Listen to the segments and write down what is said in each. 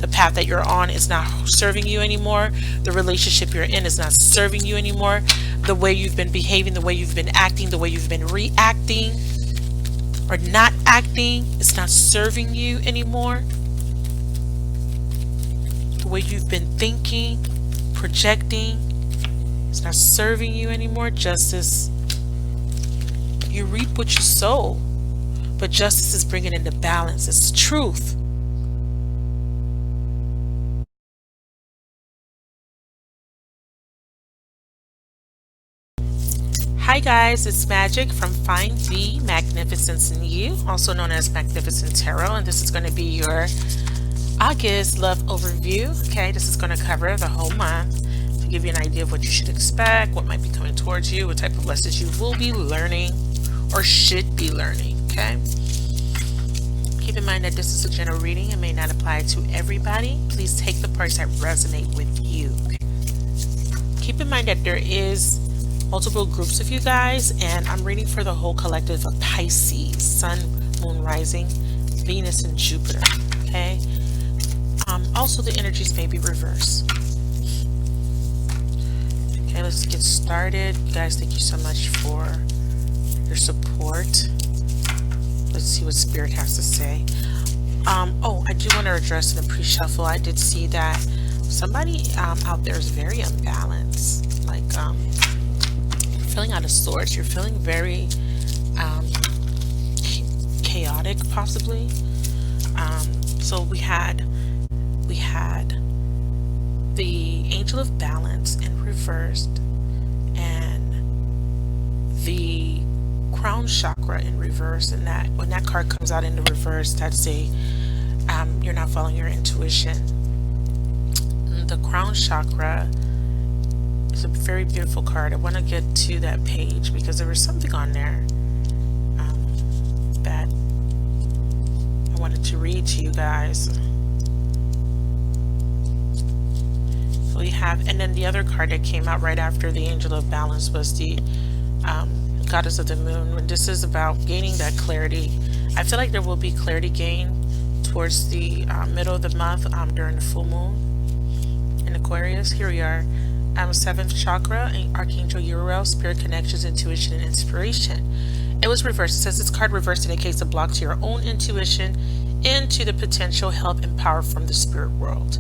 The path that you're on is not serving you anymore. The relationship you're in is not serving you anymore. The way you've been behaving, the way you've been acting, the way you've been reacting or not acting is not serving you anymore. The way you've been thinking, projecting, it's not serving you anymore. Justice, you reap what you sow, but justice is bringing into balance. It's truth. Hi guys, it's Magic from Find the Magnificence in You, also known as Magnificent Tarot, and this is going to be your August love overview. Okay, this is going to cover the whole month to give you an idea of what you should expect, what might be coming towards you, what type of lessons you will be learning or should be learning. Okay, keep in mind that this is a general reading and may not apply to everybody. Please take the parts that resonate with you. Keep in mind that there is multiple groups of you guys, and I'm reading for the whole collective of Pisces, Sun, Moon, Rising, Venus, and Jupiter. Okay. Also, the energies may be reversed. Okay, let's get started. You guys, thank you so much for your support. Let's see what Spirit has to say. Oh, I do want to address in the pre-shuffle. I did see that somebody out there is very unbalanced. Like, feeling out of sorts. You're feeling very chaotic, possibly. So we had the Angel of Balance in reversed, and the Crown Chakra in reverse. And that when that card comes out in the reverse, that's a you're not following your intuition. The Crown Chakra, it's a very beautiful card. I want to get to that page because there was something on there that I wanted to read to you guys. So we have, and then the other card that came out right after the Angel of Balance was the Goddess of the Moon. And this is about gaining that clarity. I feel like there will be clarity gained towards the middle of the month during the full moon in Aquarius. Here we are. 7th chakra, Archangel Uriel, spirit connections, intuition, and inspiration. It was reversed. It says this card reversed indicates a block to your own intuition into the potential help and power from the spirit world.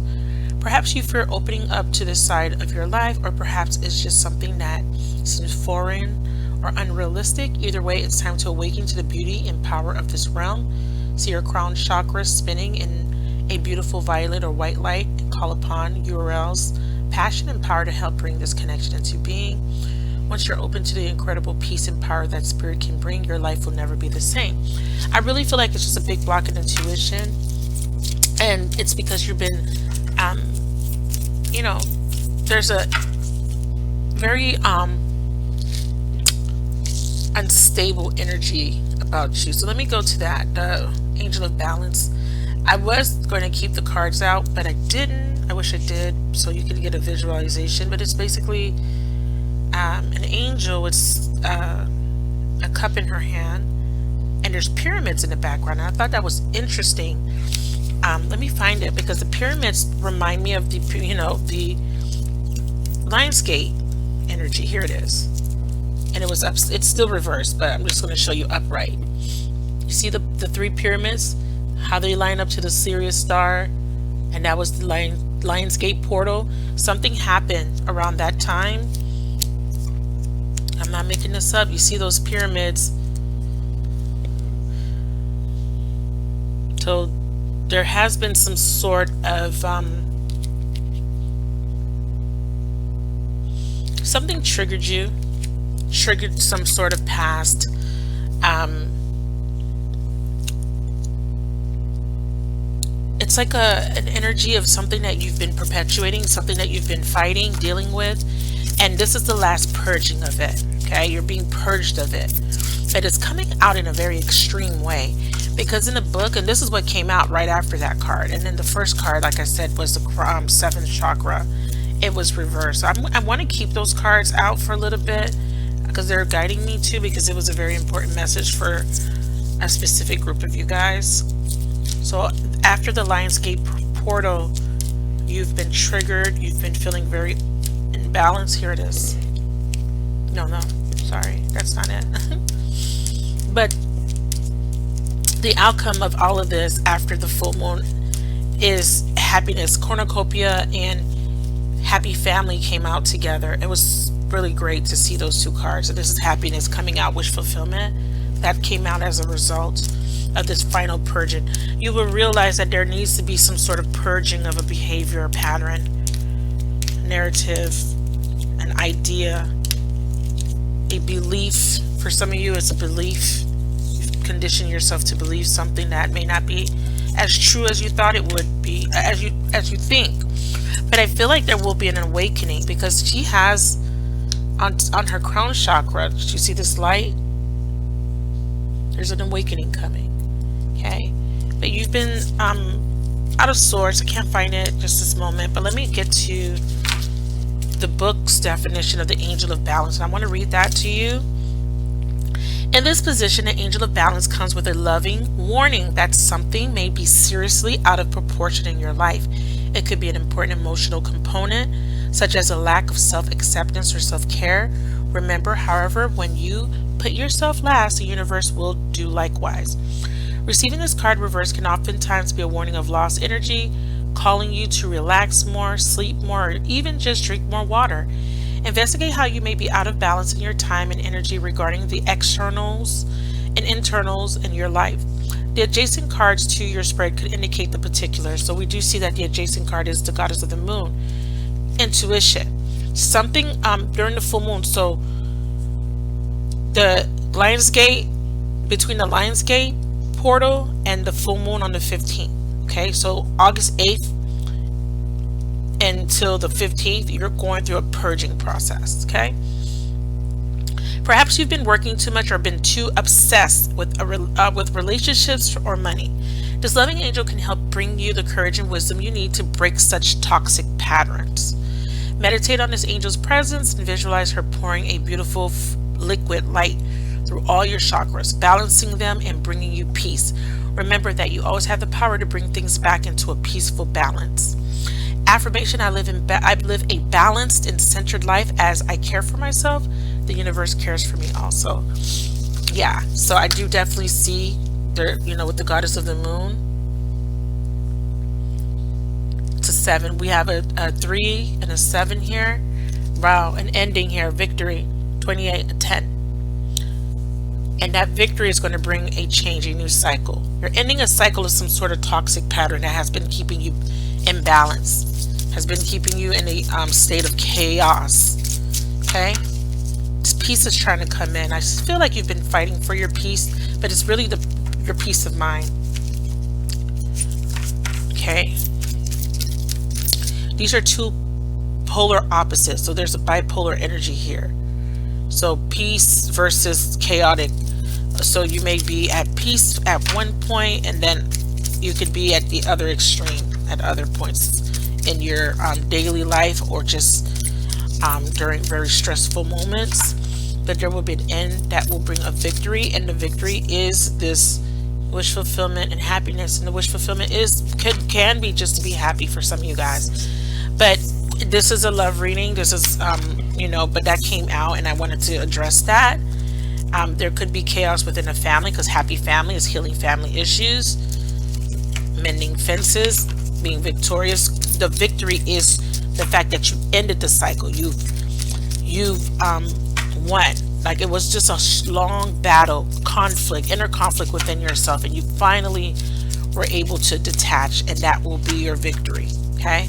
Perhaps you fear opening up to this side of your life, or perhaps it's just something that seems foreign or unrealistic. Either way, it's time to awaken to the beauty and power of this realm. See your crown chakra spinning in a beautiful violet or white light, and call upon Uriel's passion and power to help bring this connection into being. Once you're open to the incredible peace and power that spirit can bring, your life will never be the same. I really feel like it's just a big block in intuition, and it's because you've been there's a very unstable energy about you. So let me go to that, the Angel of Balance. I was going to keep the cards out, but I didn't. I wish I did, so you could get a visualization. But it's basically an angel with a cup in her hand, and there's pyramids in the background. And I thought that was interesting. Let me find it, because the pyramids remind me of the Lionsgate energy. Here it is, and it was up. It's still reversed, but I'm just going to show you upright. You see the three pyramids, how they line up to the Sirius star, and that was the Lionsgate portal. Something happened around that time. I'm not making this up. You see those pyramids. So there has been some sort of something triggered you, triggered some sort of past it's like an energy of something that you've been perpetuating, something that you've been fighting, dealing with, and this is the last purging of it. Okay, you're being purged of it, but it's coming out in a very extreme way, because in the book, and this is what came out right after that card, and then the first card, like I said, was the 7th chakra. It was reversed. I want to keep those cards out for a little bit because they're guiding me too, because it was a very important message for a specific group of you guys. So after the Lionsgate portal, you've been triggered, you've been feeling very imbalanced. Here it is. No, sorry, that's not it. But the outcome of all of this after the full moon is happiness. Cornucopia and happy family came out together. It was really great to see those two cards. So this is happiness coming out, wish fulfillment. That came out as a result of this final purging. You will realize that there needs to be some sort of purging of a behavior, a pattern, narrative, an idea, a belief. For some of you, it's a belief. You've conditioned yourself to believe something that may not be as true as you thought it would be, as you think. But I feel like there will be an awakening, because she has on her crown chakra, do you see this light? There's an awakening coming. Okay, but you've been out of sorts. I can't find it just this moment, but let me get to the book's definition of the angel of balance, and I want to read that to you. In this position, the angel of balance comes with a loving warning that something may be seriously out of proportion in your life. It could be an important emotional component, such as a lack of self-acceptance or self-care. Remember, however, when you put yourself last, the universe will do likewise. Receiving this card reversed can oftentimes be a warning of lost energy, calling you to relax more, sleep more, or even just drink more water. Investigate how you may be out of balance in your time and energy regarding the externals and internals in your life. The adjacent cards to your spread could indicate the particulars. So we do see that the adjacent card is the goddess of the moon. Intuition. Something during the full moon. So the Lionsgate, between the Lionsgate portal and the full moon on the 15th. Okay, so August 8th until the 15th, you're going through a purging process. Okay, perhaps you've been working too much or been too obsessed with relationships or money. This loving angel can help bring you the courage and wisdom you need to break such toxic patterns. Meditate on this angel's presence and visualize her pouring a beautiful liquid light through all your chakras, balancing them and bringing you peace. Remember that you always have the power to bring things back into a peaceful balance. Affirmation: I live a balanced and centered life. As I care for myself, the universe cares for me also. Yeah, so I do definitely see there, with the goddess of the moon. It's a 7. We have a 3 and a 7 here. Wow, an ending here, victory, 28, a 10. And that victory is going to bring a change, a new cycle. You're ending a cycle of some sort of toxic pattern that has been keeping you imbalanced, has been keeping you in a state of chaos. Okay? This peace is trying to come in. I feel like you've been fighting for your peace, but it's really your peace of mind. Okay? These are two polar opposites. So there's a bipolar energy here. So peace versus chaotic. So you may be at peace at one point, and then you could be at the other extreme at other points in your daily life, or just during very stressful moments. But there will be an end that will bring a victory, and the victory is this wish fulfillment and happiness. And the wish fulfillment can be just to be happy for some of you guys. But this is a love reading. This is but that came out, and I wanted to address that. There could be chaos within a family, because happy family is healing family issues, mending fences, being victorious. The victory is the fact that you ended the cycle. You've won. Like, it was just a long battle, inner conflict within yourself, and you finally were able to detach, and that will be your victory. Okay.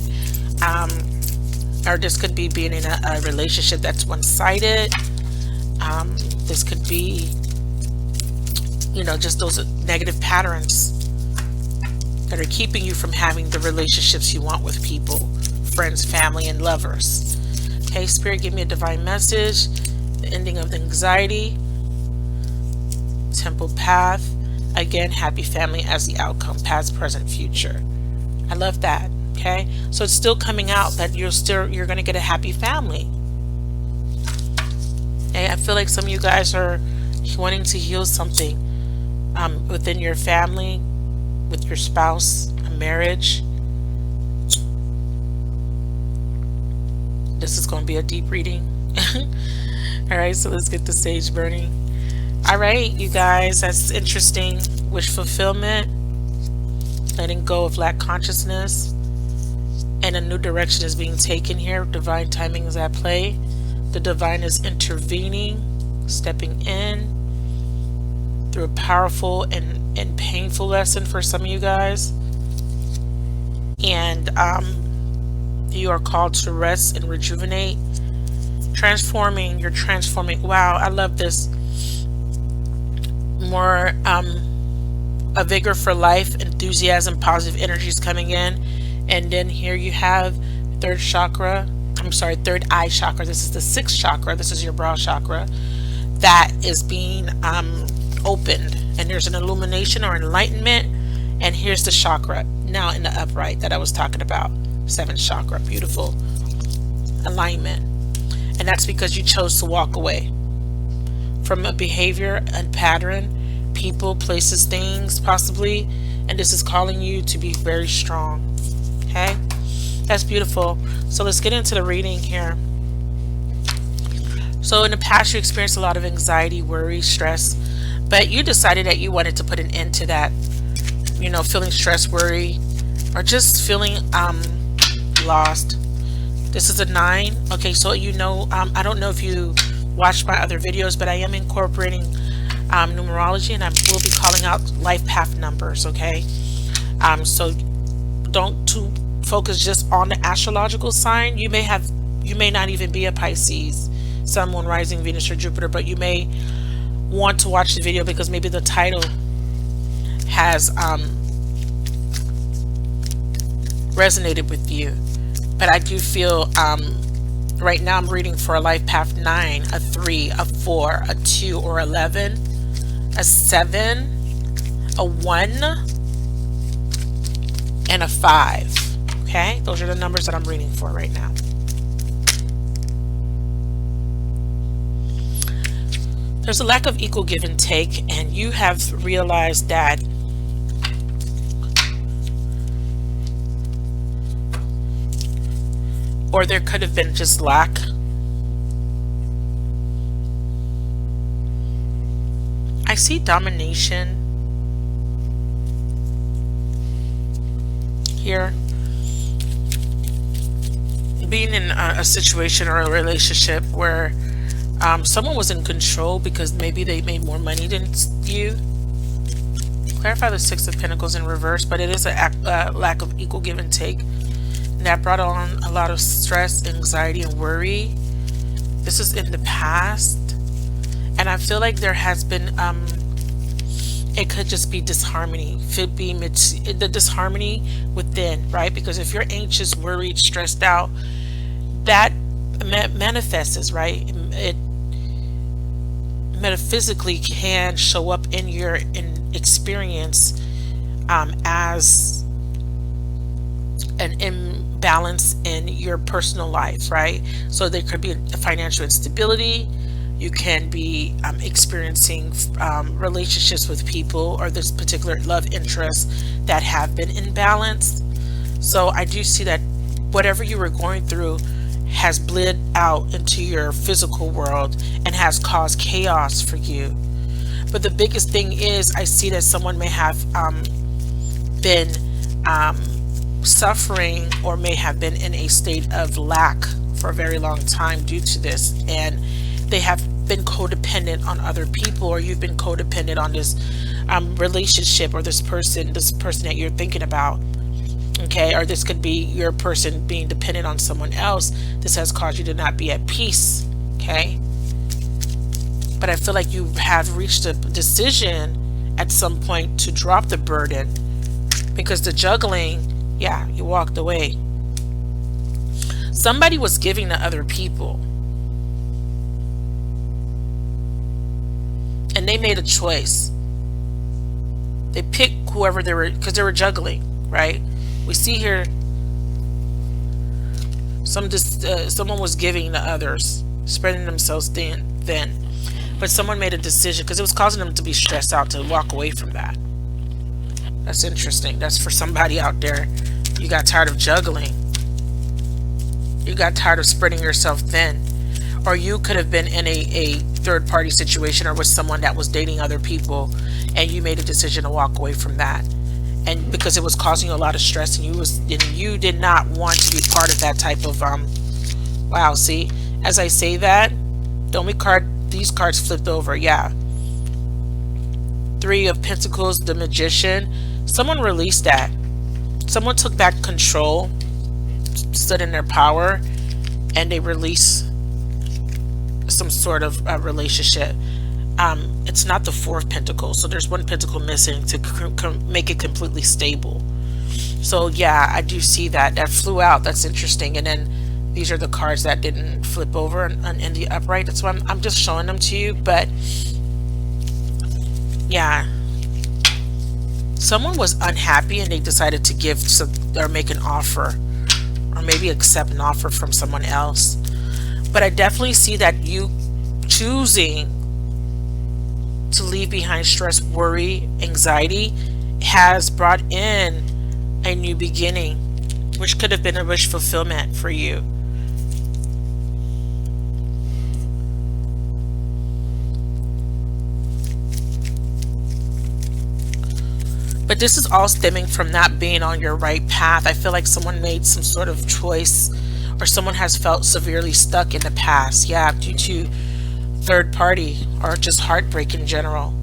Or this could be being in a relationship that's one-sided. This could be, just those negative patterns that are keeping you from having the relationships you want with people, friends, family, and lovers. Okay, Spirit, give me a divine message. The ending of the anxiety. Temple path. Again, happy family as the outcome, past, present, future. I love that. Okay, so it's still coming out that you're going to get a happy family. Okay, I feel like some of you guys are wanting to heal something within your family, with your spouse, a marriage. This is going to be a deep reading. All right, so let's get the sage burning. All right, you guys, that's interesting. Wish fulfillment, letting go of lack consciousness, and a new direction is being taken here. Divine timing is at play. The divine is intervening, stepping in through a powerful and painful lesson for some of you guys. And you are called to rest and rejuvenate. Transforming, you're transforming. Wow, I love this. More a vigor for life, enthusiasm, positive energies coming in. And then here you have third eye chakra. This is the sixth chakra. This is your brow chakra that is being opened, and there's an illumination or enlightenment. And here's the chakra now in the upright that I was talking about. Seventh chakra, beautiful alignment. And that's because you chose to walk away from a behavior and pattern, people, places, things, possibly. And this is calling you to be very strong. Okay, that's beautiful. So let's get into the reading here. So in the past, you experienced a lot of anxiety, worry, stress, but you decided that you wanted to put an end to that. You know, feeling stress, worry, or just feeling lost. This is a 9. Okay, so you know, I don't know if you watched my other videos, but I am incorporating numerology, and I will be calling out life path numbers. Okay, so don't focus just on the astrological sign. You may not even be a Pisces, Sun, Moon, Rising, Venus, or Jupiter, but you may want to watch the video because maybe the title has resonated with you. But I do feel right now I'm reading for a life path 9, a 3, a 4, a 2 or 11, a 7, a 1, and a 5. Okay, those are the numbers that I'm reading for right now. There's a lack of equal give and take, and you have realized that or there could have been just lack. I see domination here. Being in a situation or a relationship where someone was in control because maybe they made more money than you. Clarify the Six of Pentacles in reverse, but it is a lack of equal give and take. And that brought on a lot of stress, anxiety, and worry. This is in the past. And I feel like there has been, it could just be disharmony. Could be the disharmony within, right? Because if you're anxious, worried, stressed out, that manifests, right? It metaphysically can show up in your experience as an imbalance in your personal life, right? So there could be a financial instability. You can be experiencing relationships with people or this particular love interest that have been imbalanced. So I do see that whatever you were going through has bled out into your physical world and has caused chaos for you. But the biggest thing is I see that someone may have been suffering or may have been in a state of lack for a very long time due to this, and they have been codependent on other people, or you've been codependent on this relationship or this person that you're thinking about. Okay, or this could be your person being dependent on someone else. This has caused you to not be at peace. Okay, but I feel like you have reached a decision at some point to drop the burden, because the juggling, yeah, you walked away. Somebody was giving to other people and they made a choice. They picked whoever they were, because they were juggling, right? We see here someone was giving to others, spreading themselves thin, but someone made a decision because it was causing them to be stressed out to walk away from that. That's interesting. That's for somebody out there. You got tired of juggling. You got tired of spreading yourself thin. Or you could have been in a third party situation or with someone that was dating other people, and you made a decision to walk away from that. And because it was causing you a lot of stress, and you did not want to be part of that type of wow, see, as I say that, the only card, these cards flipped over, yeah. Three of Pentacles, the Magician. Someone released that. Someone took back control, stood in their power, and they released some sort of relationship. It's not the Four of Pentacles, so there's one pentacle missing to make it completely stable. So yeah, I do see that. That flew out. That's interesting. And then these are the cards that didn't flip over in the upright. That's why I'm just showing them to you. But yeah, someone was unhappy and they decided to give some, or make an offer, or maybe accept an offer from someone else. But I definitely see that you choosing to leave behind stress, worry, anxiety has brought in a new beginning, which could have been a wish fulfillment for you. But this is all stemming from not being on your right path. I feel like someone made some sort of choice, or someone has felt severely stuck in the past. Yeah, due to third party or just heartbreak in general.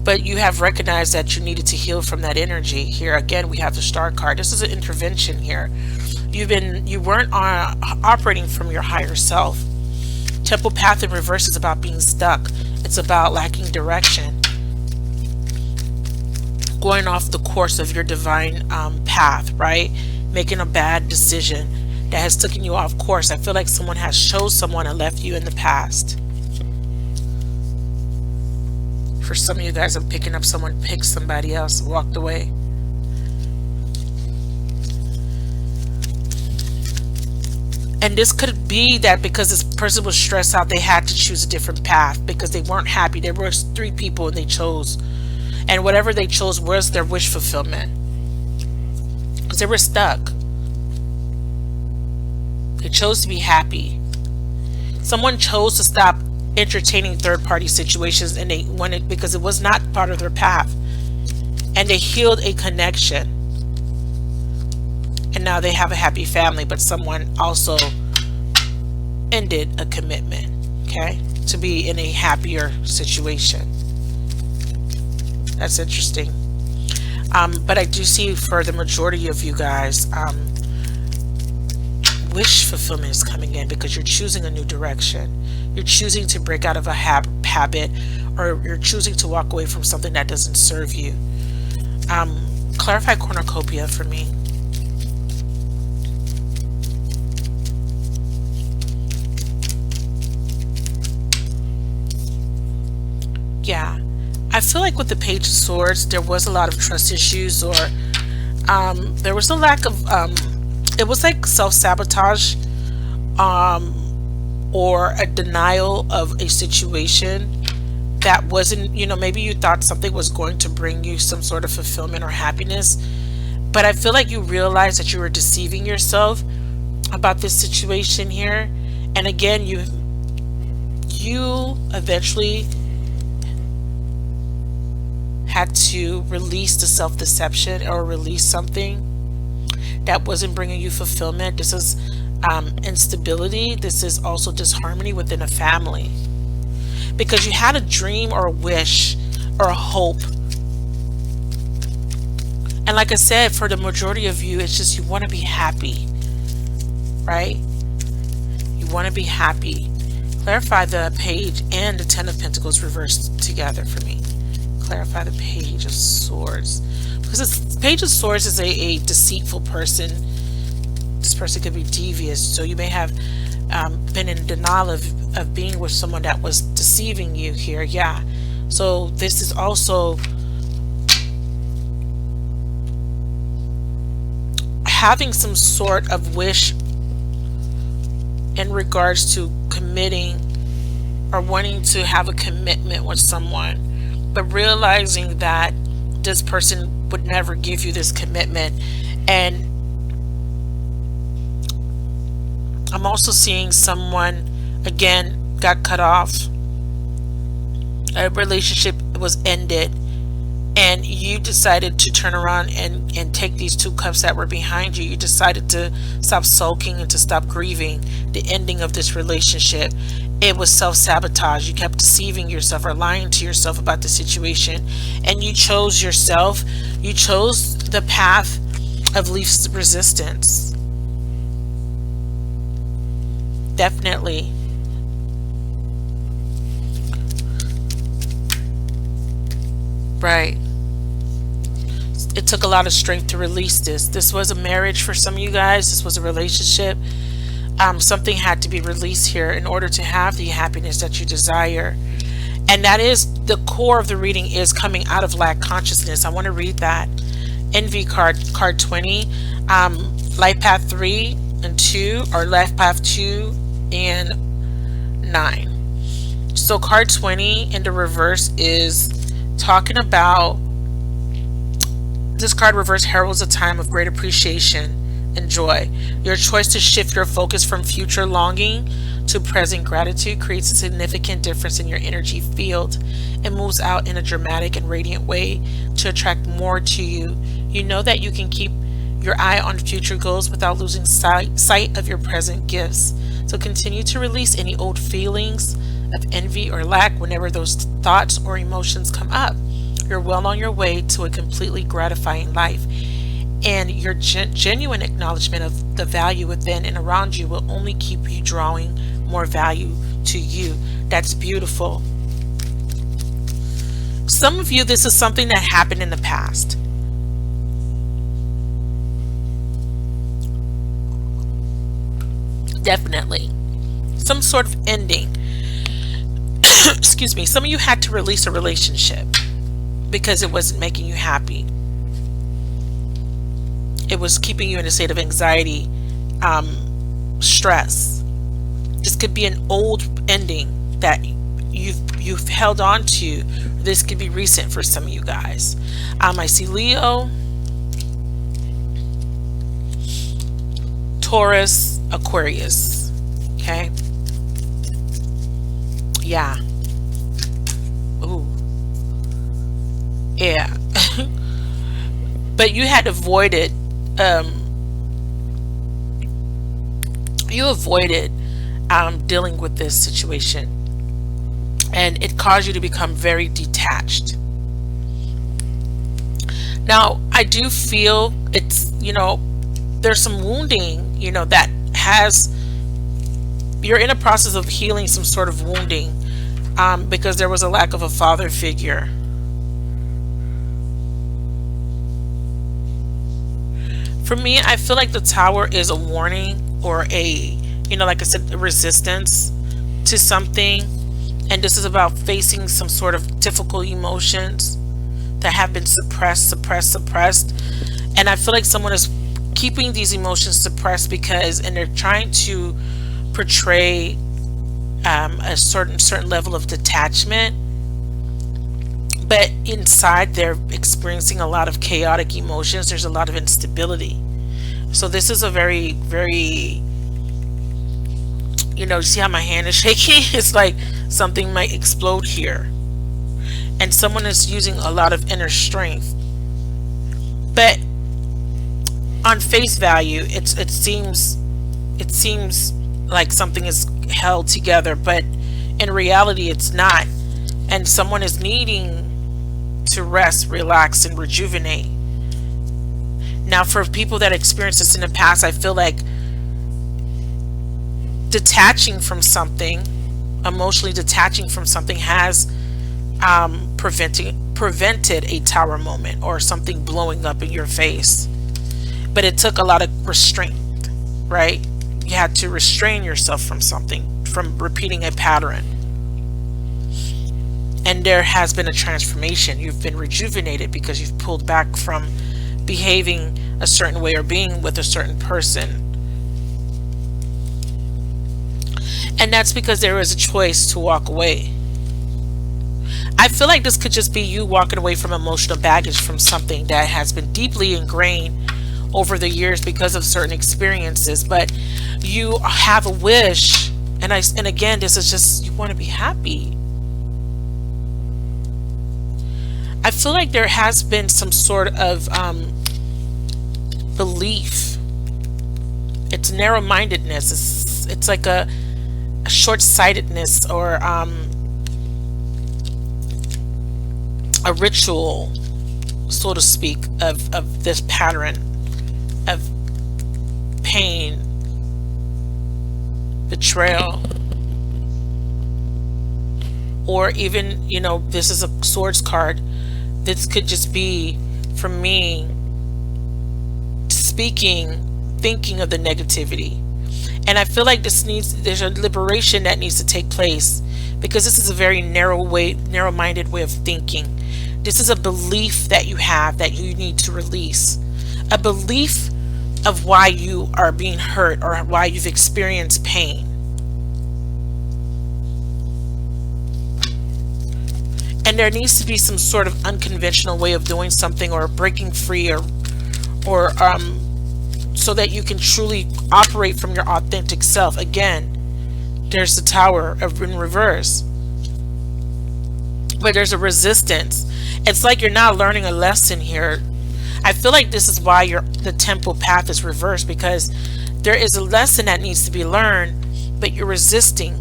But you have recognized that you needed to heal from that energy. Here again, we have the Star card. This is an intervention here. You weren't operating from your higher self. Temple path in reverse is about being stuck. It's about lacking direction, going off the course of your divine path, right? Making a bad decision that has taken you off course. I feel like someone has chose someone and left you in the past. For some of you guys, I'm picking up someone picked somebody else, walked away. And this could be that because this person was stressed out, they had to choose a different path because they weren't happy. There were three people and they chose. And whatever they chose was their wish fulfillment. Because they were stuck. They chose to be happy. Someone chose to stop entertaining third-party situations, and they wanted, because it was not part of their path. And they healed a connection. And now they have a happy family, but someone also ended a commitment, okay? To be in a happier situation. That's interesting. But I do see for the majority of you guys, wish fulfillment is coming in because you're choosing a new direction. You're choosing to break out of a habit, or you're choosing to walk away from something that doesn't serve you. Clarify cornucopia for me. Yeah. I feel like with the Page of Swords, there was a lot of trust issues, or there was a lack of, it was like self-sabotage, or a denial of a situation that wasn't, maybe you thought something was going to bring you some sort of fulfillment or happiness. But I feel like you realized that you were deceiving yourself about this situation here. And again, you eventually had to release the self-deception, or release something that wasn't bringing you fulfillment. This is instability. This is also disharmony within a family, because you had a dream or a wish or a hope. And like I said, for the majority of you, it's just you want to be happy, right? You want to be happy. Clarify the Page and the Ten of Pentacles reversed together for me. Clarify the Page of Swords, because this Page of Swords is a deceitful person. This person could be devious, so you may have been in denial of being with someone that was deceiving you here. Yeah, so this is also having some sort of wish in regards to committing or wanting to have a commitment with someone, but realizing that this person would never give you this commitment. And I'm also seeing someone, again, got cut off. A relationship was ended, and you decided to turn around and take these 2 cups that were behind you. You decided to stop sulking and to stop grieving the ending of this relationship. It was self-sabotage. You kept deceiving yourself or lying to yourself about the situation, and you chose yourself. You chose the path of least resistance. Definitely. Right. It took a lot of strength to release this. This was a marriage for some of you guys. This was a relationship. Something had to be released here in order to have the happiness that you desire. And that is the core of the reading, is coming out of lack consciousness. I want to read that. Envy card 20, life path 3 and 2, or life path 2 and 9. So card 20 in the reverse is talking about, this card reverse heralds a time of great appreciation and joy. Your choice to shift your focus from future longing to present gratitude creates a significant difference in your energy field and moves out in a dramatic and radiant way to attract more to you. You know that you can keep your eye on future goals without losing sight of your present gifts. So continue to release any old feelings of envy or lack whenever those thoughts or emotions come up. You're well on your way to a completely gratifying life, and your genuine acknowledgement of the value within and around you will only keep you drawing more value to you. That's beautiful. Some of you, this is something that happened in the past. Definitely. Some sort of ending. Excuse me. Some of you had to release a relationship because it wasn't making you happy. It was keeping you in a state of anxiety, stress. This could be an old ending that you've held on to. This could be recent for some of you guys. I see Leo, Taurus, Aquarius. Okay. Yeah. Ooh. Yeah. But you had avoided, you avoided dealing with this situation, and it caused you to become very detached. Now, I do feel it's, there's some wounding, that has, you're in a process of healing some sort of wounding, because there was a lack of a father figure. For me, I feel like the Tower is a warning, or a, like I said, a resistance to something. And this is about facing some sort of difficult emotions that have been suppressed. And I feel like someone is keeping these emotions suppressed and they're trying to portray a certain level of detachment. But inside, they're experiencing a lot of chaotic emotions. There's a lot of instability. So this is a very, very, see how my hand is shaking? It's like something might explode here. And someone is using a lot of inner strength. But on face value, it seems like something is held together, but in reality, it's not. And someone is needing to rest, relax, and rejuvenate. Now, for people that experienced this in the past, I feel like detaching from something, emotionally detaching from something, has prevented a Tower moment or something blowing up in your face. But it took a lot of restraint, right? You had to restrain yourself from something, from repeating a pattern. And there has been a transformation. You've been rejuvenated because you've pulled back from behaving a certain way or being with a certain person. And that's because there is a choice to walk away. I feel like this could just be you walking away from emotional baggage from something that has been deeply ingrained over the years because of certain experiences, but you have a wish. And again, this is just, you want to be happy. I feel like there has been some sort of belief. It's narrow-mindedness. It's like a short-sightedness, or a ritual, so to speak, of this pattern of pain, betrayal, or even, this is a swords card. This could just be, for me, thinking of the negativity. And I feel like there's a liberation that needs to take place, because this is a very narrow-minded way of thinking. This is a belief that you have that you need to release. A belief of why you are being hurt, or why you've experienced pain. And there needs to be some sort of unconventional way of doing something, or breaking free, or so that you can truly operate from your authentic self. Again, there's the Tower in reverse, but there's a resistance. It's like you're not learning a lesson here. I feel like this is why the temple path is reversed, because there is a lesson that needs to be learned, but you're resisting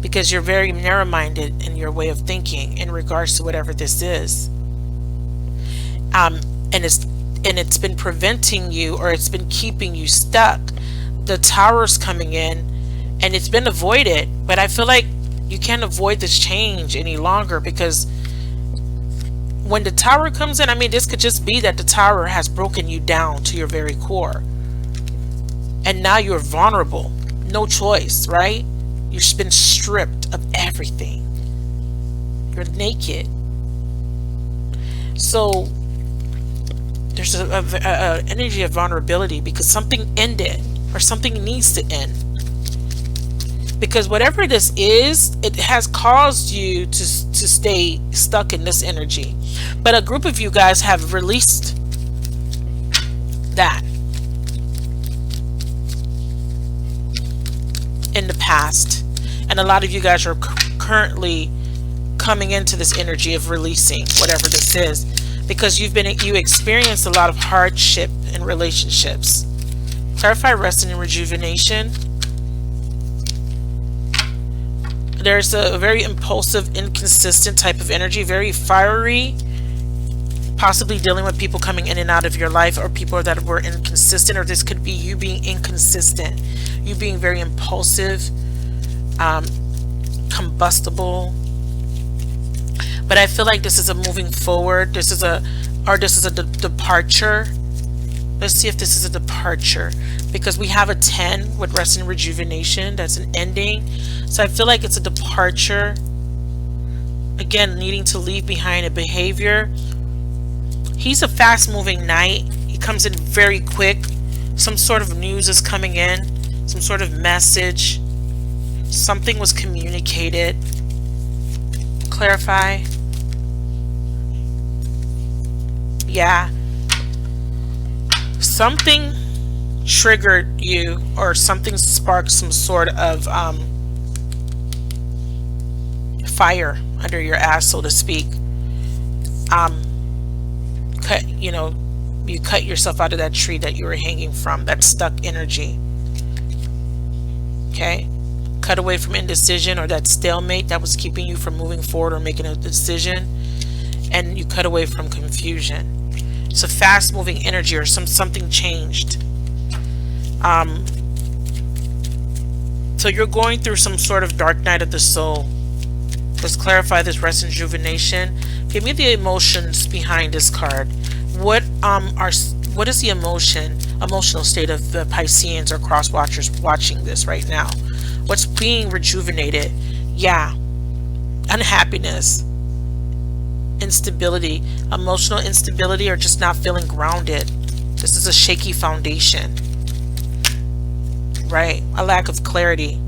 because you're very narrow-minded in your way of thinking in regards to whatever this is. And it's been preventing you, or it's been keeping you stuck. The Tower's coming in, and it's been avoided, but I feel like you can't avoid this change any longer, because when the Tower comes in, I mean, this could just be that the Tower has broken you down to your very core, and now you're vulnerable. No choice, right? You've been stripped of everything. You're naked. So there's a energy of vulnerability, because something ended, or something needs to end. Because whatever this is, it has caused you to stay stuck in this energy. But a group of you guys have released that in the past, and a lot of you guys are currently coming into this energy of releasing whatever this is, because you experienced a lot of hardship in relationships. Clarify, resting, and rejuvenation. There's a very impulsive, inconsistent type of energy, very fiery, possibly dealing with people coming in and out of your life, or people that were inconsistent, or this could be you being inconsistent, you being very impulsive, combustible. But I feel like this is a moving forward. This is a departure. Let's see if this is a departure, because we have a 10 with rest and rejuvenation. That's an ending. So I feel like it's a departure. Again, needing to leave behind a behavior. He's a fast-moving knight. He comes in very quick. Some sort of news is coming in. Some sort of message. Something was communicated. Clarify. Yeah. Something triggered you, or something sparked some sort of fire under your ass, so to speak. You cut yourself out of that tree that you were hanging from, that stuck energy. Okay? Cut away from indecision, or that stalemate that was keeping you from moving forward or making a decision. And you cut away from confusion. It's a fast moving energy, or something changed. So you're going through some sort of dark night of the soul. Let's clarify this rest and rejuvenation. Give me the emotions behind this card. What is the emotional state of the Pisceans or cross watchers watching this right now? What's being rejuvenated? Yeah. Unhappiness, instability, emotional instability, or just not feeling grounded. This is a shaky foundation, right? A lack of clarity.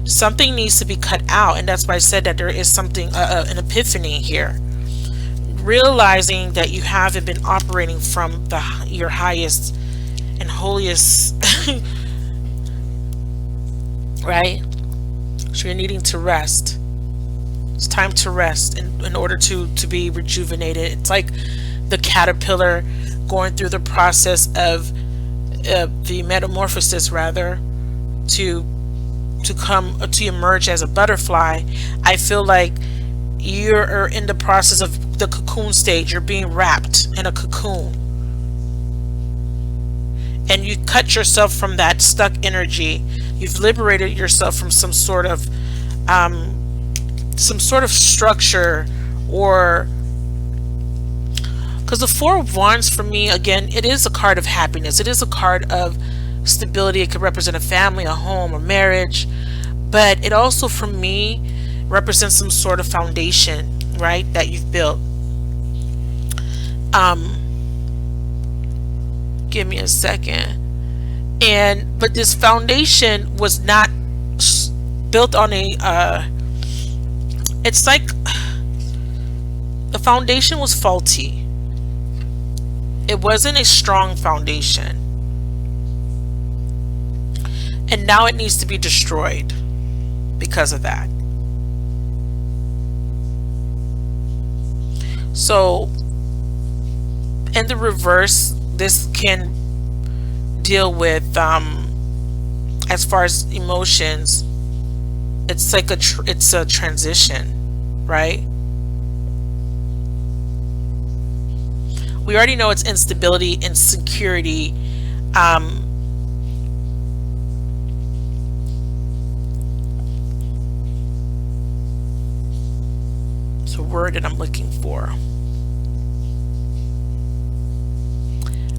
Something needs to be cut out, and that's why I said that there is something, an epiphany here. realizing that you haven't been operating from your highest and holiest, right? So you're needing to rest. It's time to rest in order to be rejuvenated. It's like the caterpillar going through the process of the metamorphosis, rather, to to emerge as a butterfly. I feel like you're in the process of the cocoon stage. You're being wrapped in a cocoon, and you cut yourself from that stuck energy. You've liberated yourself from some sort of structure, or because the Four of Wands for me, again, it is a card of happiness. It is a card of stability. It could represent a family, a home, a marriage, but it also for me represents some sort of foundation, right, that you've built. um Give me a second. And but this foundation was not built on a it's like the foundation was faulty. It wasn't a strong foundation, and now it needs to be destroyed because of that. So in the reverse, this can deal with as far as emotions. It's like it's a transition, right? We already know it's instability, insecurity. It's a word that I'm looking for.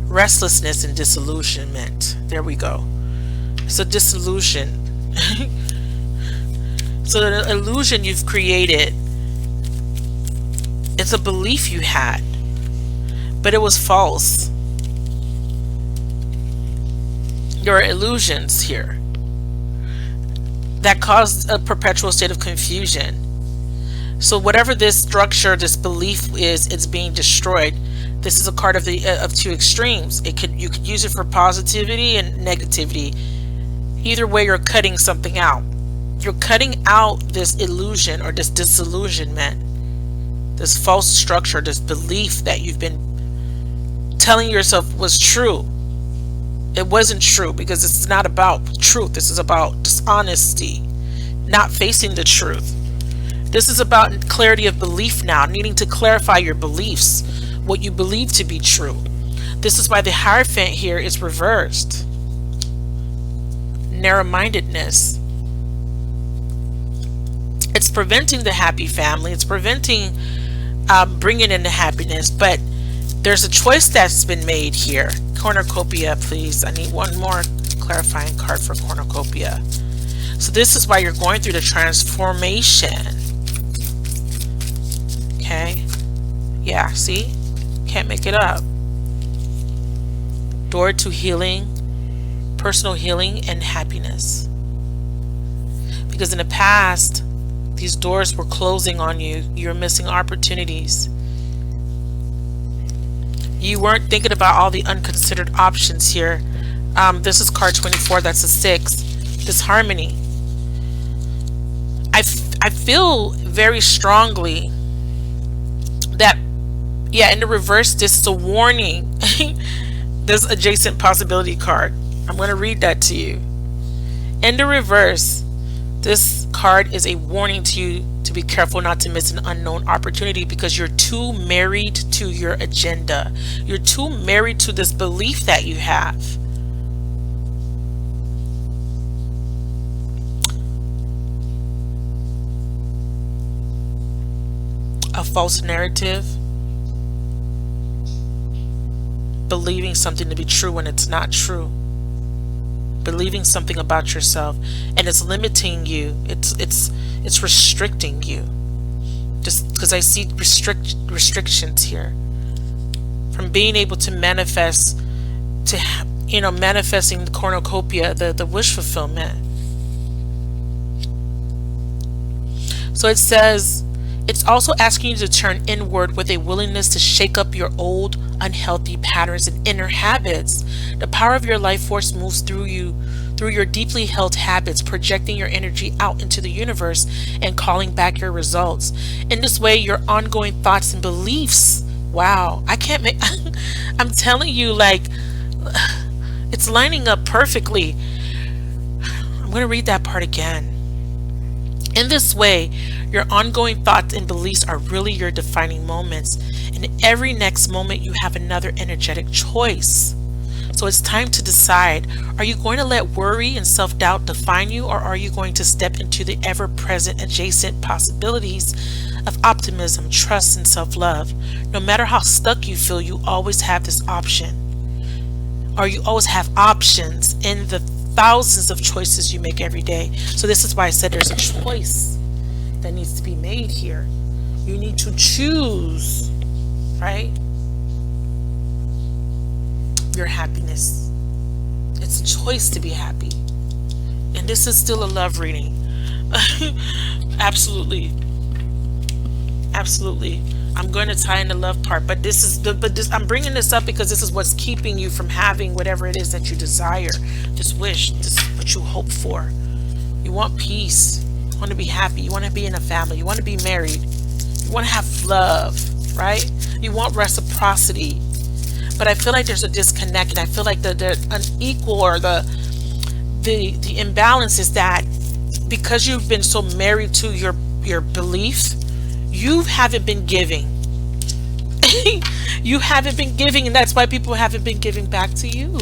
Restlessness and disillusionment. There we go. So disillusion. So the illusion you've created, it's a belief you had, but it was false. There are illusions here that caused a perpetual state of confusion. So whatever this structure, this belief is, it's being destroyed. This is a card of the of two extremes. You could use it for positivity and negativity. Either way, you're cutting something out. You're cutting out this illusion or this disillusionment, this false structure, this belief that you've been telling yourself was true. It wasn't true, because this is not about truth. This is about dishonesty, not facing the truth. This is about clarity of belief now, needing to clarify your beliefs, what you believe to be true. This is why the Hierophant here is reversed. Narrow-mindedness. It's preventing the happy family. It's preventing bringing in the happiness. But there's a choice that's been made here. Cornucopia, please. I need one more clarifying card for cornucopia. So this is why you're going through the transformation. Okay. Yeah, see? Can't make it up. Door to healing, personal healing, and happiness. Because in the past, these doors were closing on you. You're missing opportunities. You weren't thinking about all the unconsidered options here. This is card 24. That's a 6. Disharmony. I feel very strongly that, yeah, in the reverse, this is a warning. This adjacent possibility card. I'm going to read that to you. In the reverse, this card is a warning to you to be careful not to miss an unknown opportunity, because you're too married to your agenda. You're too married to this belief that you have. A false narrative. Believing something to be true when it's not true. Believing something about yourself, and it's limiting you. It's restricting you. Just because I see restrictions here from being able to manifest, to manifesting the cornucopia, the wish fulfillment. So it says, It's also asking you to turn inward with a willingness to shake up your old, unhealthy patterns and inner habits. The power of your life force moves through you, through your deeply held habits, projecting your energy out into the universe and calling back your results. In this way, your ongoing thoughts and beliefs. Wow, I can't make, I'm telling you, like, it's lining up perfectly. I'm going to read that part again. In this way, your ongoing thoughts and beliefs are really your defining moments. And every next moment, you have another energetic choice. So it's time to decide, are you going to let worry and self-doubt define you, or are you going to step into the ever-present adjacent possibilities of optimism, trust, and self-love? No matter how stuck you feel, you always have this option, or you always have options in the thousands of choices you make every day. So this is why I said there's a choice that needs to be made here. You need to choose, right? Your happiness. It's a choice to be happy. And this is still a love reading. Absolutely. Absolutely. I'm going to tie in the love part, but I'm bringing this up because this is what's keeping you from having whatever it is that you desire, this wish, this is what you hope for. You want peace. You want to be happy. You want to be in a family. You want to be married. You want to have love, right? You want reciprocity. But I feel like there's a disconnect, and I feel like the unequal, or the imbalance is that because you've been so married to your belief, you haven't been giving. You haven't been giving, and that's why people haven't been giving back to you.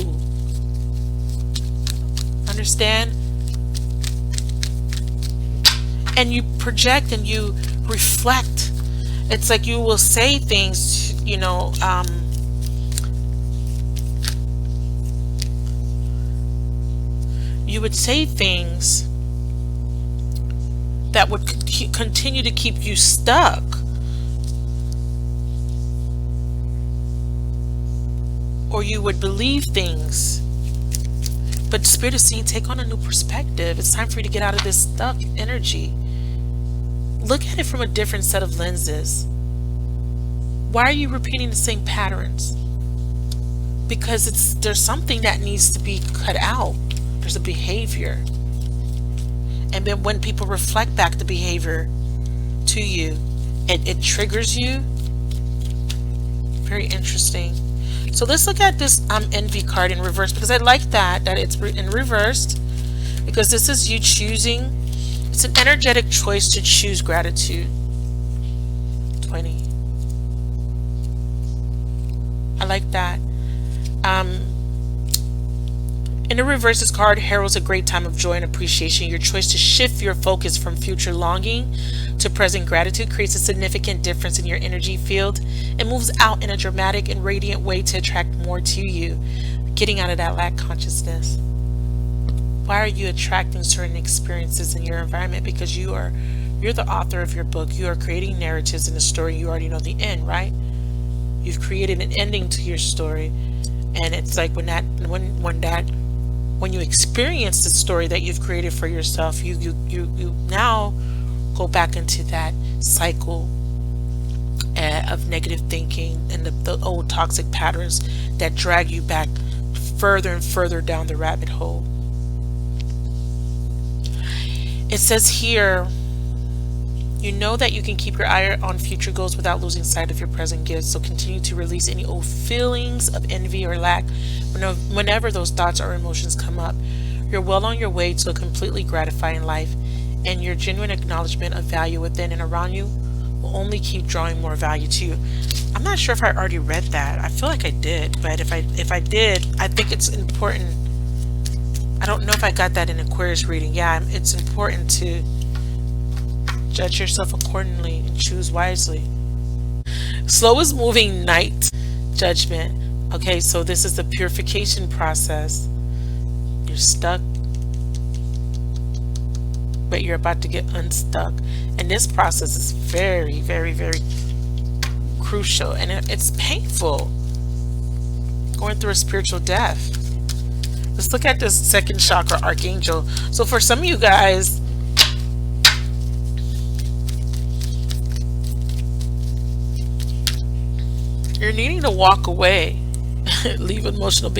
Understand? And you project and you reflect. It's like you will say things, you would say things that would continue to keep you stuck. Or you would believe things. But Spirit is saying, take on a new perspective. It's time for you to get out of this stuck energy. Look at it from a different set of lenses. Why are you repeating the same patterns? Because there's something that needs to be cut out. There's a behavior. And then when people reflect back the behavior to you, it triggers you. Very interesting. So let's look at this envy card in reverse, because I like that it's in reversed, because this is you choosing. It's an energetic choice to choose gratitude. 20. I like that. In the reverse, this card heralds a great time of joy and appreciation. Your choice to shift your focus from future longing to present gratitude creates a significant difference in your energy field. It moves out in a dramatic and radiant way to attract more to you, getting out of that lack consciousness. Why are you attracting certain experiences in your environment? Because you're the author of your book. You are creating narratives in the story. You already know the end, right? You've created an ending to your story, and it's like when you experience the story that you've created for yourself, you now go back into that cycle of negative thinking and the old toxic patterns that drag you back further and further down the rabbit hole. It says here, you know that you can keep your eye on future goals without losing sight of your present gifts. So continue to release any old feelings of envy or lack whenever those thoughts or emotions come up. You're well on your way to a completely gratifying life, and your genuine acknowledgement of value within and around you will only keep drawing more value to you. I'm not sure if I already read that. I feel like I did, but if I did, I think it's important. I don't know if I got that in Aquarius reading. Yeah, it's important to judge yourself accordingly and choose wisely. Slow is moving night judgment. Okay, so this is the purification process. You're stuck, but you're about to get unstuck. And this process is very, very, very crucial, and it's painful. Going through a spiritual death. Let's look at this second chakra, Archangel. So for some of you guys, needing to walk away, leave emotional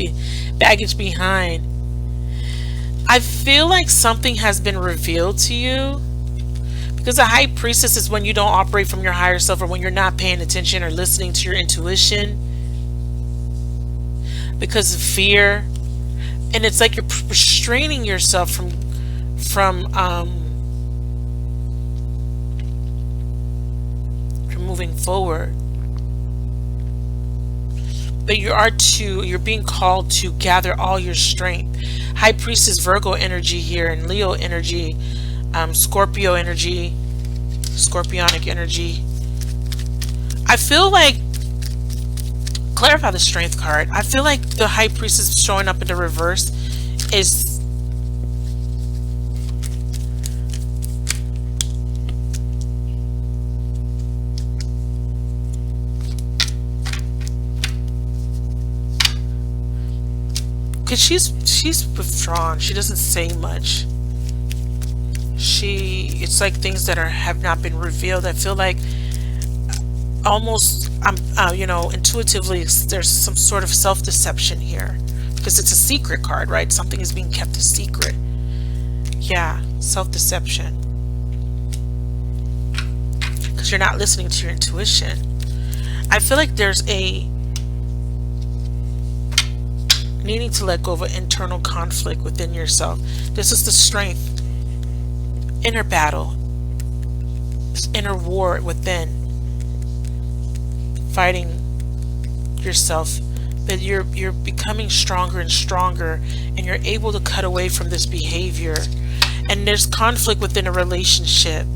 baggage behind. I feel like something has been revealed to you, because the high priestess is when you don't operate from your higher self, or when you're not paying attention or listening to your intuition because of fear. And it's like you're restraining yourself from moving forward. But you're being called to gather all your strength. High priestess Virgo energy here, and Leo energy, Scorpio energy, Scorpionic energy. I feel like, clarify the strength card. I feel like the high priestess showing up in the reverse is because she's withdrawn. She doesn't say much. It's like things that have not been revealed. I feel like almost intuitively there's some sort of self-deception here, because it's a secret card, right? Something is being kept a secret. Yeah, self-deception, because you're not listening to your intuition. I feel like there's a needing to let go of an internal conflict within yourself. This is the strength, inner battle, this inner war within, fighting yourself. But you're becoming stronger and stronger, and you're able to cut away from this behavior. And there's conflict within a relationship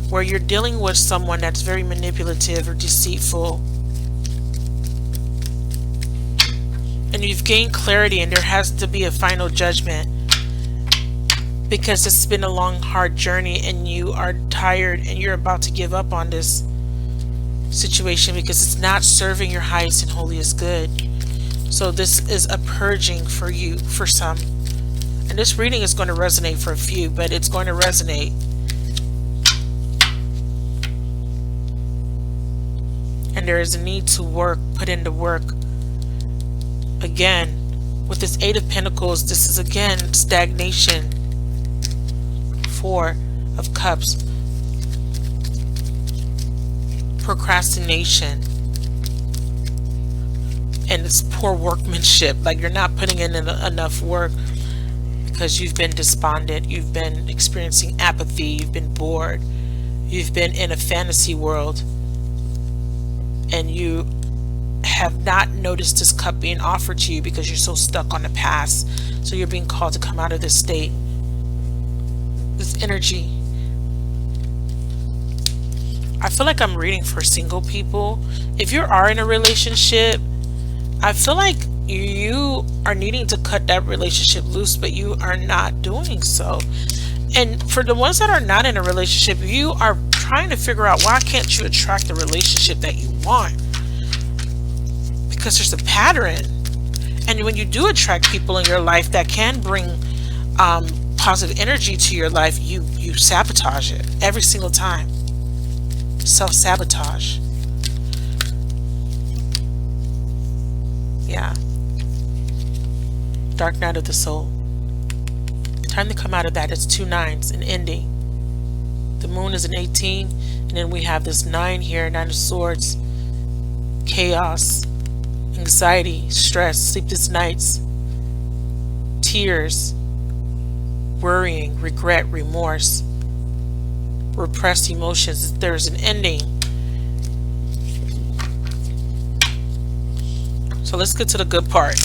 where you're dealing with someone that's very manipulative or deceitful, and you've gained clarity, and there has to be a final judgment, because it's been a long, hard journey, and you are tired, and you're about to give up on this situation because it's not serving your highest and holiest good. So this is a purging for you, for some. And this reading is going to resonate for a few, but it's going to resonate. And there is a need to put in the work. Again, with this Eight of Pentacles, this is again stagnation. Four of Cups, procrastination, and it's poor workmanship. Like you're not putting in enough work because you've been despondent, you've been experiencing apathy, you've been bored, you've been in a fantasy world, and you have not noticed this cup being offered to you because you're so stuck on the past. So you're being called to come out of this state, this energy. I feel like I'm reading for single people. If you are in a relationship, I feel like you are needing to cut that relationship loose, but you are not doing so. And for the ones that are not in a relationship, you are trying to figure out, why can't you attract the relationship that you want? Because there's a pattern. And when you do attract people in your life that can bring positive energy to your life, you sabotage it every single time. Self-sabotage. Yeah. Dark night of the soul. Time to come out of that. It's 2 9s, an ending. The moon is an 18, and then we have this 9 here, 9 of swords. Chaos, anxiety, stress, sleepless nights, tears, worrying, regret, remorse, repressed emotions. There's an ending. So let's get to the good part.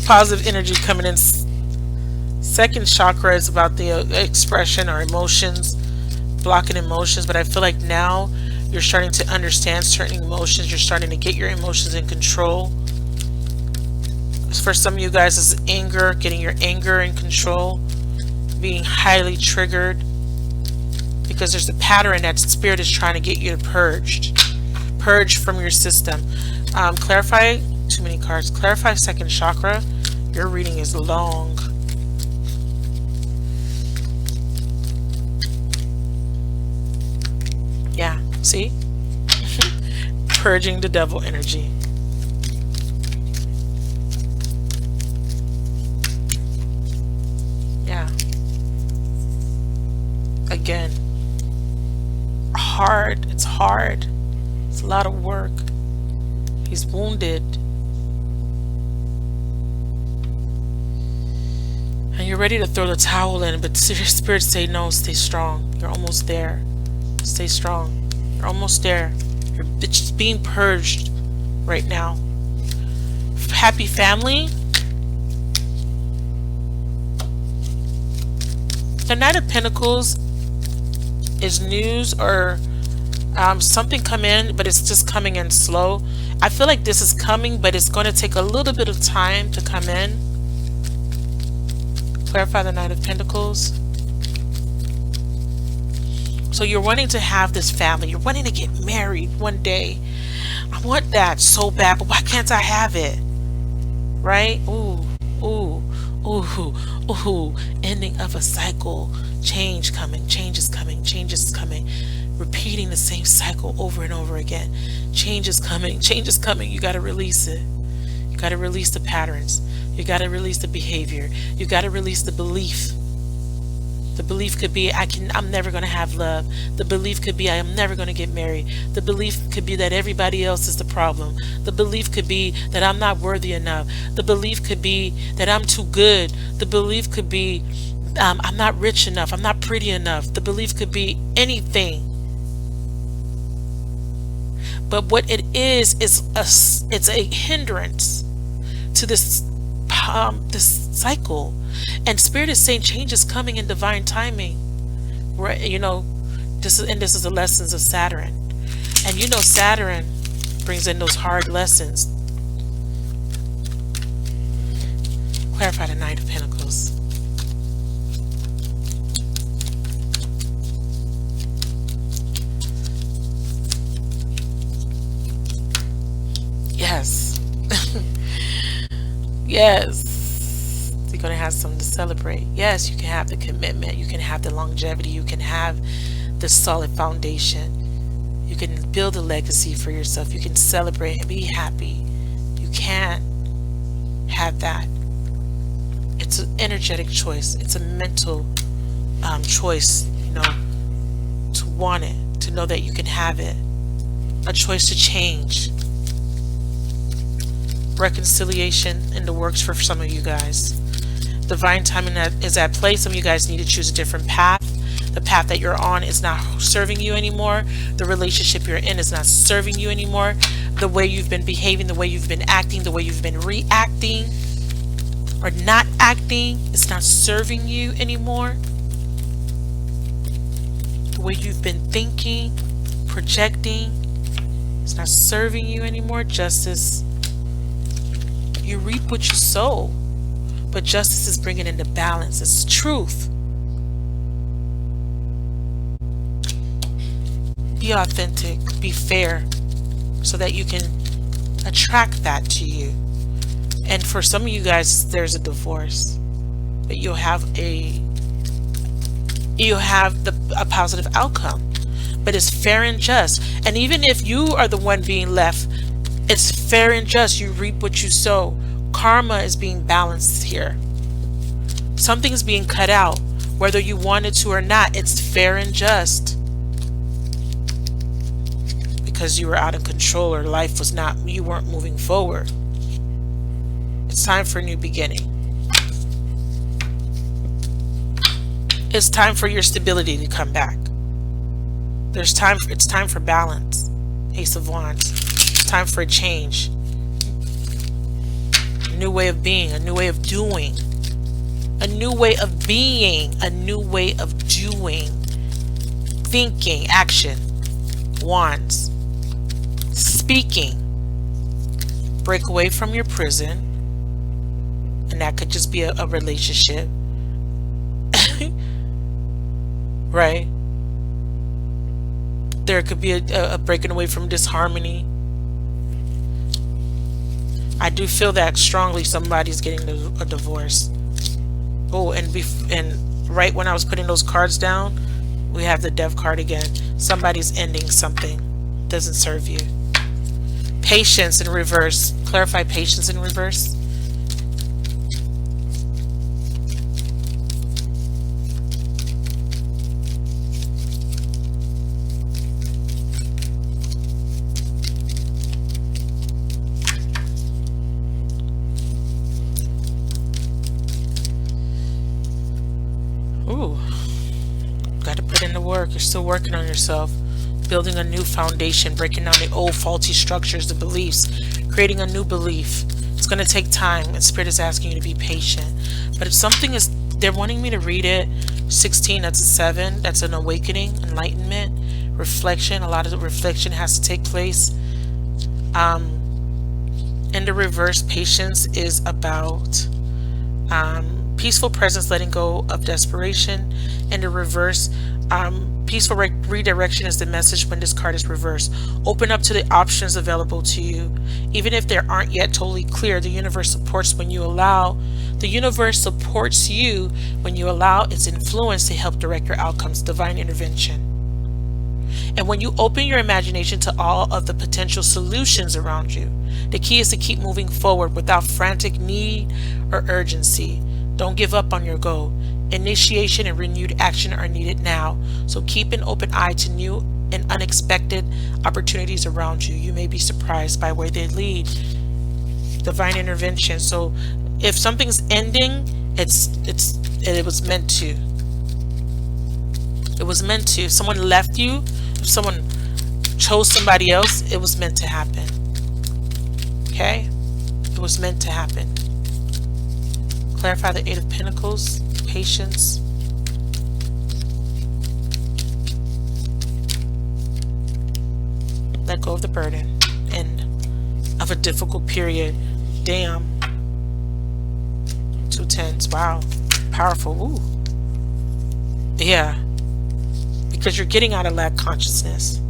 Positive energy coming in. Second chakra is about the expression or emotions, blocking emotions. But I feel like now you're starting to understand certain emotions. You're starting to get your emotions in control. For some of you guys, it's anger, getting your anger in control, being highly triggered, because there's a pattern that spirit is trying to get you to purge from your system. Clarify, too many cards. Clarify second chakra. Your reading is long. Yeah, see? Purging the devil energy. Again, hard. It's hard. It's a lot of work. He's wounded. And you're ready to throw the towel in, but your spirits say no, stay strong. You're almost there. Stay strong. You're almost there. It's just being purged right now. Happy family. The Knight of Pentacles is news or something come in, but it's just coming in slow. I feel like this is coming, but it's going to take a little bit of time to come in. Clarify the Knight of Pentacles. So you're wanting to have this family. You're wanting to get married one day. I want that so bad, but why can't I have it? Right? Ooh, ooh, ooh, ooh. Ending of a cycle. Change coming. Change is coming. Change is coming. Repeating the same cycle over and over again. Change is coming. Change is coming. You got to release it. You got to release the patterns. You got to release the behavior. You got to release the belief. The belief could be I'm never going to have love. The belief could be I am never going to get married. The belief could be that everybody else is the problem. The belief could be that I'm not worthy enough. The belief could be that I'm too good. The belief could be I'm not rich enough. I'm not pretty enough. The belief could be anything. But what it is it's a hindrance to this cycle. And Spirit is saying change is coming in divine timing. Right? You know, this is the lessons of Saturn. And you know Saturn brings in those hard lessons. Clarify the Knight of Pentacles. Yes. Yes. You're going to have something to celebrate. Yes, you can have the commitment. You can have the longevity. You can have the solid foundation. You can build a legacy for yourself. You can celebrate and be happy. You can have that. It's an energetic choice. It's a mental choice, you know, to want it, to know that you can have it. A choice to change. Reconciliation in the works for some of you guys. Divine timing is at play. Some of you guys need to choose a different path. The path that you're on is not serving you anymore. The relationship you're in is not serving you anymore. The way you've been behaving, the way you've been acting, the way you've been reacting or not acting is not serving you anymore. The way you've been thinking, projecting, it's not serving you anymore. Justice. You reap what you sow, but justice is bringing into balance. It's truth. Be authentic, be fair, so that you can attract that to you. And for some of you guys, there's a divorce, but you'll have a positive outcome. But it's fair and just. And even if you are the one being left, it's fair and just. You reap what you sow. Karma is being balanced here. Something's being cut out, whether you wanted to or not. It's fair and just. Because you were out of control, or life was not, you weren't moving forward. It's time for a new beginning. It's time for your stability to come back. It's time for balance. Ace of Wands. It's time for a change. A new way of being, a new way of doing. A new way of being, a new way of doing. Thinking, action. Wands. Speaking. Break away from your prison. And that could just be a relationship. Right? There could be a breaking away from disharmony. I do feel that strongly somebody's getting a divorce. Oh, and right when I was putting those cards down, we have the Death card again. Somebody's ending something. Doesn't serve you. Patience in reverse. Clarify patience in reverse. Ooh, got to put in the work. You're still working on yourself, building a new foundation, breaking down the old faulty structures, the beliefs, creating a new belief. It's going to take time, and Spirit is asking you to be patient. But if something is, they're wanting me to read it. 16, that's a 7. That's an awakening, enlightenment, reflection. A lot of the reflection has to take place. In the reverse, patience is about peaceful presence, letting go of desperation. In the reverse, peaceful redirection is the message when this card is reversed. Open up to the options available to you. Even if they aren't yet totally clear, the universe supports when you allow. The universe supports you when you allow its influence to help direct your outcomes. Divine intervention. And when you open your imagination to all of the potential solutions around you, the key is to keep moving forward without frantic need or urgency. Don't give up on your goal. Initiation and renewed action are needed now. So keep an open eye to new and unexpected opportunities around you. You may be surprised by where they lead. Divine intervention. So if something's ending, it was meant to. It was meant to. If someone left you, if someone chose somebody else, it was meant to happen. Okay? It was meant to happen. Clarify the 8 of Pentacles. Patience. Let go of the burden. End of a difficult period. Damn. 2 tens. Wow. Powerful. Ooh. Yeah. Because you're getting out of lack consciousness.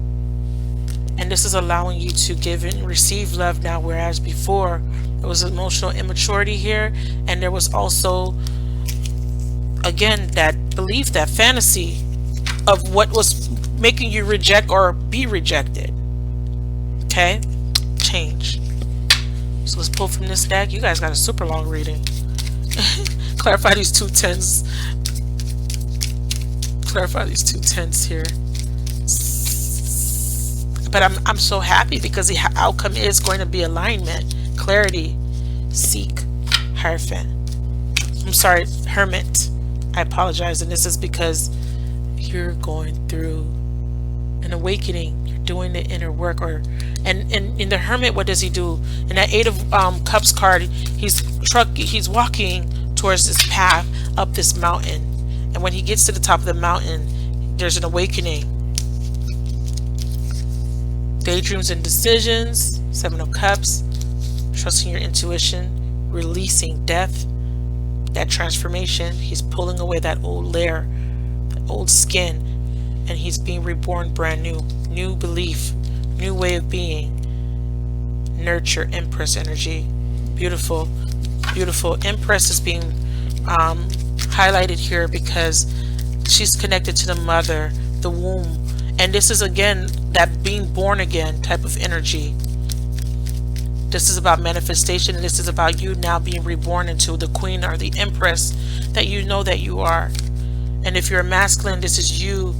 And this is allowing you to give and receive love now, whereas before there was emotional immaturity here, and there was also, again, that belief, that fantasy of what was making you reject or be rejected. Okay? Change. So let's pull from this deck. You guys got a super long reading. Clarify these 2 tens. Clarify these 2 tens here. But I'm so happy because the outcome is going to be alignment, clarity, seek, Hierophant. I'm sorry, Hermit. I apologize, and this is because you're going through an awakening. You're doing the inner work, and in the Hermit, what does he do? In that 8 of Cups card, he's walking towards this path up this mountain. And when he gets to the top of the mountain, there's an awakening. Daydreams and decisions. 7 of Cups. Trusting your intuition. Releasing death. That transformation. He's pulling away that old layer, that old skin. And he's being reborn brand new. New belief. New way of being. Nurture. Empress energy. Beautiful. Beautiful. Empress is being highlighted here because she's connected to the mother, the womb, and this is again that being born again type of energy. This is about manifestation, and this is about you now being reborn into the queen or the empress that you know that you are. And if you're a masculine, this is you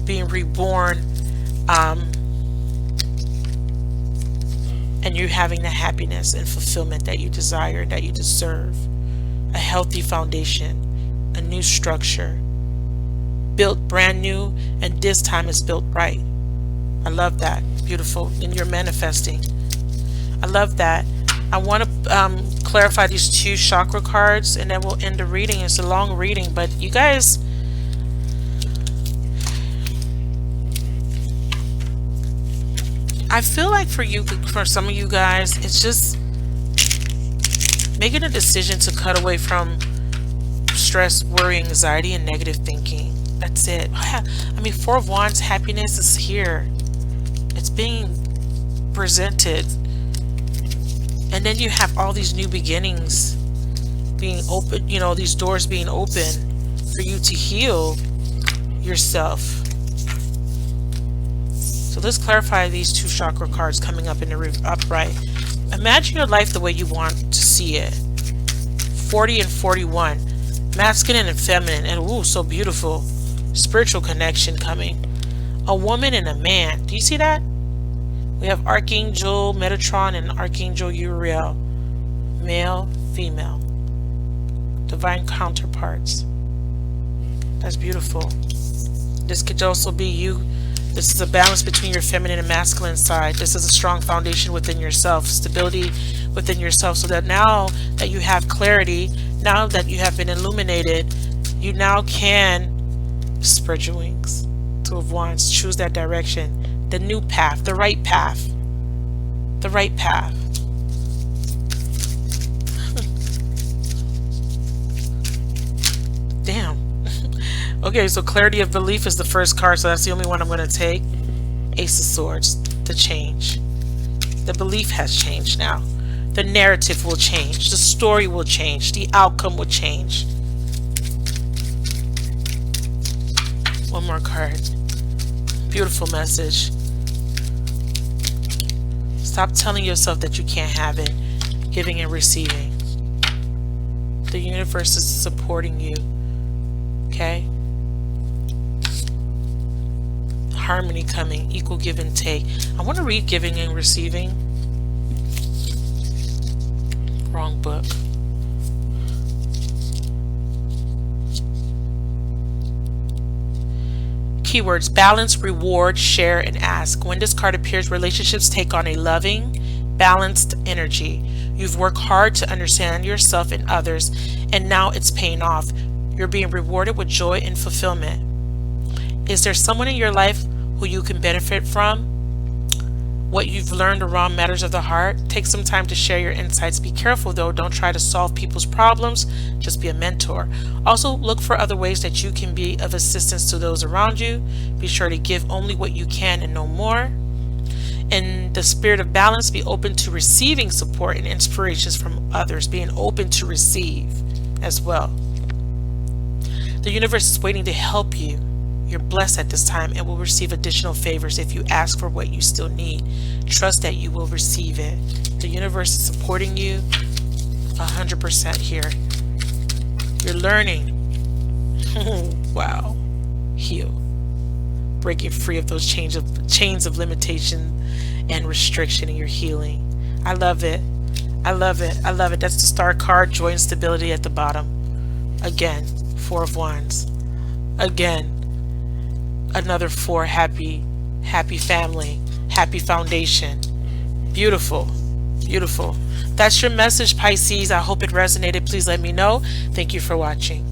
being reborn, and you having the happiness and fulfillment that you desire, that you deserve. A healthy foundation, a new structure, built brand new, and this time it's built right. I love that. Beautiful. And you're manifesting. I love that. I want to clarify these 2 chakra cards, and then we'll end the reading. It's a long reading, but you guys, I feel like for some of you guys, it's just making a decision to cut away from stress, worry, anxiety, and negative thinking. That's it. I mean, 4 of Wands, happiness is here. It's being presented. And then you have all these new beginnings being open, you know, these doors being open for you to heal yourself. So let's clarify these 2 chakra cards coming up in the upright. Imagine your life the way you want to see it. 40 and 41. Masculine and feminine. And ooh, so beautiful. Spiritual connection coming. A woman and a man. Do you see that? We have Archangel Metatron and Archangel Uriel. Male, female. Divine counterparts. That's beautiful. This could also be you. This is a balance between your feminine and masculine side. This is a strong foundation within yourself, stability within yourself, so that now that you have clarity, now that you have been illuminated, you now can spread your wings. Two of Wands, choose that direction, the new path, the right path, the right path. Damn. Okay, so clarity of belief is the first card, so that's the only one I'm going to take. Ace of Swords, the change. The belief has changed now. The narrative will change. The story will change. The outcome will change. One more card. Beautiful message. Stop telling yourself that you can't have it. Giving and receiving. The universe is supporting you. Okay? Harmony coming, equal give and take. I want to read giving and receiving. Wrong book. Keywords: balance, reward, share, and ask. When this card appears, relationships take on a loving, balanced energy. You've worked hard to understand yourself and others, and now it's paying off. You're being rewarded with joy and fulfillment. Is there someone in your life who you can benefit from what you've learned around matters of the heart? Take some time to share your insights. Be careful though, don't try to solve people's problems, just be a mentor. Also, look for other ways that you can be of assistance to those around you. Be sure to give only what you can and no more. In the spirit of balance, be open to receiving support and inspirations from others, being open to receive as well. The universe is waiting to help you. You're blessed at this time and will receive additional favors if you ask for what you still need. Trust that you will receive it. The universe is supporting you 100% here. You're learning. Wow. Heal. Breaking free of those chains of limitation and restriction, and you're healing. I love it. I love it. I love it. That's the star card, joy and stability at the bottom. Again, Four of Wands. Again, another four, happy family, happy foundation. Beautiful, beautiful. That's your message, Pisces. I hope it resonated. Please let me know. Thank you for watching.